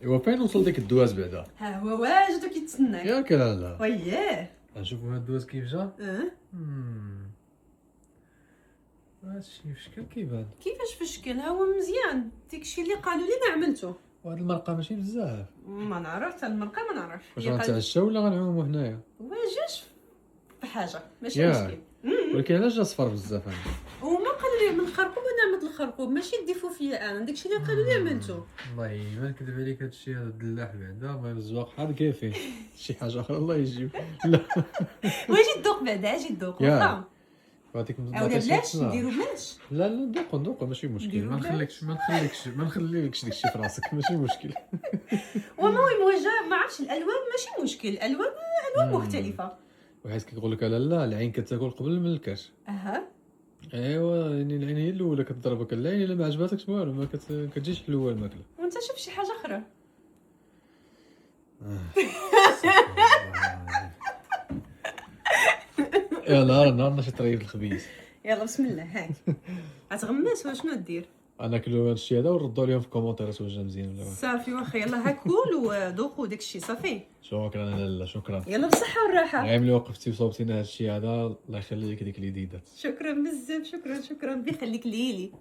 ايوا فين وصل ديك الدواز بعدا؟ ها هو واجد كيتسناك. ياك لالا وياه. نشوفوا هاد الدواز كيف جا. اه هادشي في شكل كيبان. كيفاش في الشكل؟ ها هو مزيان، داكشي اللي قالوا لي انا عملته. وهاد المرقه ماشي بزاف. ما نعرف حتى المرقه ما نعرفش. واش غنتعشى ولا غنعومو هنايا؟ واجاش بحاجه ماشي ياك. مشكل. ولكن علاش جا صفر بزاف انا؟ وما قالوا لي من الخرقوم انا عملت الخرقوم ماشي ديفو فيا انا، داكشي اللي قالوا لي عملته. والله ما نكذب عليك، هادشي هذا الدلاح بعدا ما الزواق حال كيفين شي حاجه اخرى الله يجيب. لا واجي الذوق بعدا اجي الذوق يا. واخا. فهاديك اولا بلاش نديرو بلاش. لا ندوقو ماشي مشكل. نديرو ما نخليكش داكشي في راسك ماشي مشكل. ومهم وجا ما عرفتش الالوان ماشي مشكل، الالوان مختلفه. وحيت كيقول لك لا العين كتاكل قبل من الكاش. اها ايوا يعني العين هي الاولى كتضربك، العين الا ما عجباتكش والو ما كتجيش حلوه الماكله. وانت شوف شي حاجه اخرى. يا نهار ماشي طريف الخبيث. يلا بسم الله هاك. غتغمس ولا شنو دير؟ انا كلو هادشي هذا وردوا لهم في كومونتيرات واش جا مزيان ولا لا. صافي واخا يلا هاك كول وذوقوا داكشي صافي. شكرا لالا شكرا. يلا بالصحه والراحه. غير ملي وقفتي وصوبتينا هادشي هذا الله يخليك ديك اليديدات. شكرا بزاف شكرا بيخليك ليلي.